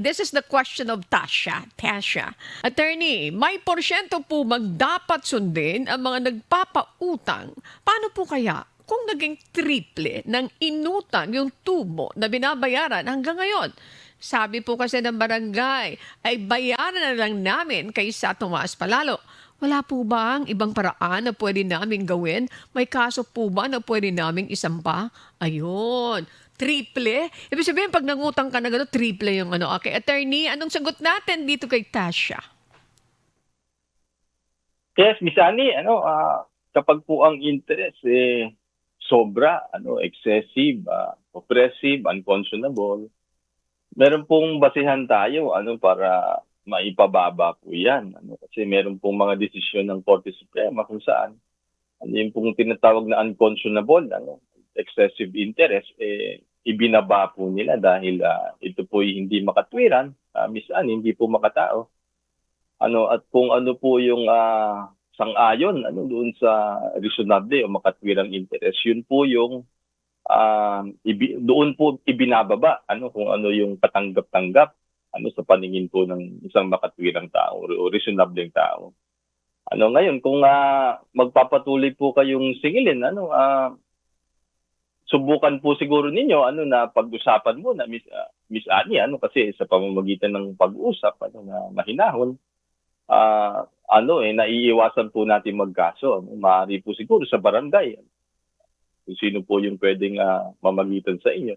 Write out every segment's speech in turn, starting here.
This is the question of Tasha. Attorney, may porsyento po bang dapat sundin ang mga nagpapautang? Paano po kaya kung naging triple ng inutang yung tubo na binabayaran hanggang ngayon? Sabi po kasi ng barangay, ay bayaran na lang namin kaysa tumaas palalo. Wala po bang ibang paraan na pwede namin gawin? May kaso po ba na pwede namin isampa? Ayun. Triple? Ibig sabihin, pag nangutang ka na gano'n, triple yung ano. Okay, attorney, anong sagot natin dito kay Tasha? Yes, Miss Annie, kapag po ang interest sobra, excessive, oppressive, unconscionable, meron pong basihan tayo para maipababa po 'yan. Kasi meron pong mga desisyon ng Korte Suprema kung saan yung pong tinatawag na unconscionable, excessive interest, ibinaba po nila dahil ito po hindi makatwiran, Miss Annie, hindi po makatao. At kung ano po yung sang-ayon doon sa reasonable o makatwirang interest, yun po yung doon po ibinababa kung ano yung katanggap-tanggap sa paningin po ng isang makatwirang tao o reasonableng tao. Ngayon kung magpapatuloy po kayong singilin, subukan po siguro ninyo na pag-usapan mo na Miss Annie, kasi sa pamamagitan ng pag-usap na mahinahon, naiiwasan po natin magkaso. Maaari po siguro sa barangay kung sino po yung pwedeng mamagitan sa inyo.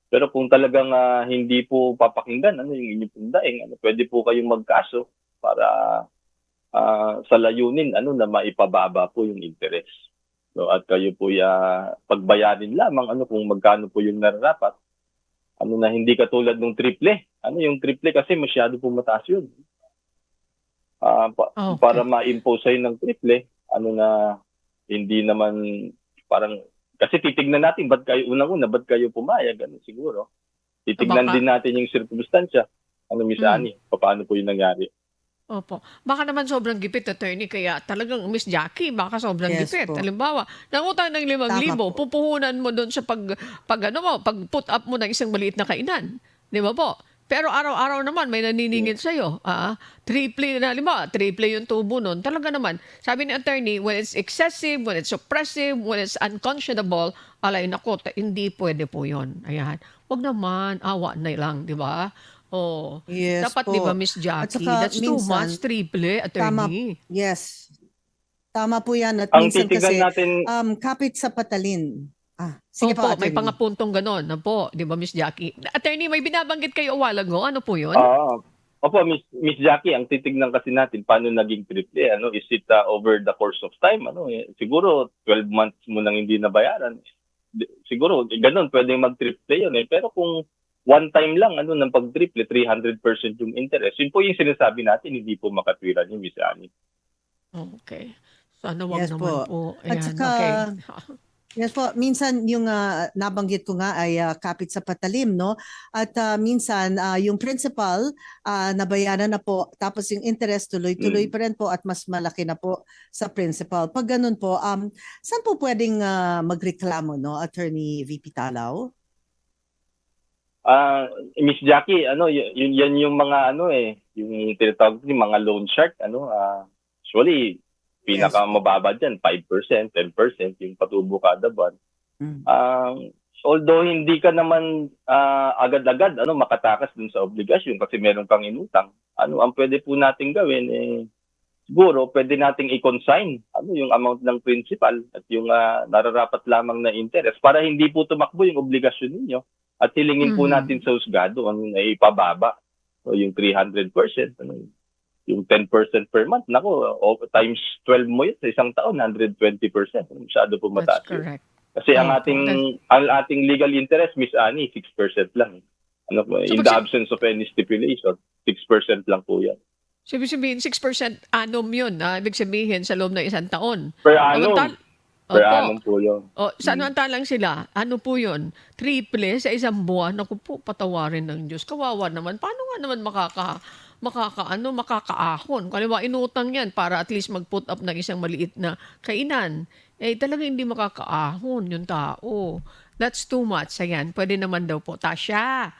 Pero kung talagang hindi po papakinggan yung inyong pong daing, pwede po kayong magkaso para sa layunin na maipababa po yung interest. So, at kayo po pagbayarin lamang kung magkano po yung nararapat. Na hindi katulad ng triple. Yung triple kasi masyado po mataas yun. Okay. Para ma-impose sa'yo ng triple, na hindi naman parang, kasi titignan natin, ba't kayo pumayag, siguro. Titignan din natin yung sirkumstansya, Miss Annie, paano po yung nangyari. Opo. Baka naman sobrang gipit, attorney, kaya talagang Miss Jackie, baka sobrang Yes gipit. po. Halimbawa, nangutang ng 5,000, Tama po. pupuhunan mo doon sa pag put up mo ng isang maliit na kainan. Di ba po? Pero araw-araw naman may naniningil sa'yo. Triple na, halimbawa, triple yung tubo nun. Talaga naman, sabi ni attorney, when it's excessive, when it's oppressive, when it's unconscionable, alay nako, hindi pwede po yun. Ayan. Wag naman, awa na lang, di ba? Oh, Yes dapat di ba, po. Miss At Jackie? saka That's too minsan, much, triple, tama, attorney. yes, tama po yan. At Ang minsan titignan kasi, natin, kapit sa patalin. Sige po, Opo, may attorney. pangapuntong ganon. Na po, di ba, Miss Jackie? Attorney, may binabanggit kayo a while ago. Ano po yun? opo, Miss Jackie, ang titignan kasi natin paano naging triple, is it over the course of time, siguro 12 months mo nang hindi nabayaran. Siguro, ganun, pwedeng mag-triple yun Pero kung one time lang, ng pag-triple, 300% yung interest, yun po yung sinasabi natin, hindi po makatwiran yung Miss Annie. Okay. Sana wag Yes naman po. po. At Ayan, saka, okay. yes po, minsan yung nabanggit ko nga ay kapit sa patalim, no? At minsan yung principal nabayaran na po, tapos yung interest tuloy-tuloy pa rin po at mas malaki na po sa principal. Pag ganun po, saan po pwedeng magreklamo, no, Attorney VP Talaw? Miss Jackie, yan yung mga yung tinatawag yung mga loan shark, usually pinakamababa dyan, 5%, 10% yung patubo kada buwan. Although hindi ka naman agad-agad makatakas dun sa obligasyon kasi meron kang inutang. Ang pwede po nating gawin siguro pwede nating i-consign yung amount ng principal at yung nararapat lamang na interest para hindi po tumakbo yung obligasyon ninyo at hilingin po natin sa husgado na ipababa. So yung 300%, yung 10% per month, times 12 mo yun sa isang taon, 120%. Masyado po That's mataas yun. correct. Kasi ang Opo. ating legal interest, Miss Annie, 6% lang. In the absence of any stipulation, 6% lang po yan. So, ibig sabihin, 6% annum yun. Ibig sabihin, sa loob ng isang taon. Per annum. Per Opo. annum po yun. Sa lang sila, ano po yun? Triple sa isang buwan. Naku po, patawarin ng Diyos. Kawawa naman. Paano nga naman makakaahon? Kung halimbawa, inutang yan para at least mag-put up ng isang maliit na kainan. Talagang hindi makakaahon yung tao. That's too much. Ayan, pwede naman daw po. Tasha.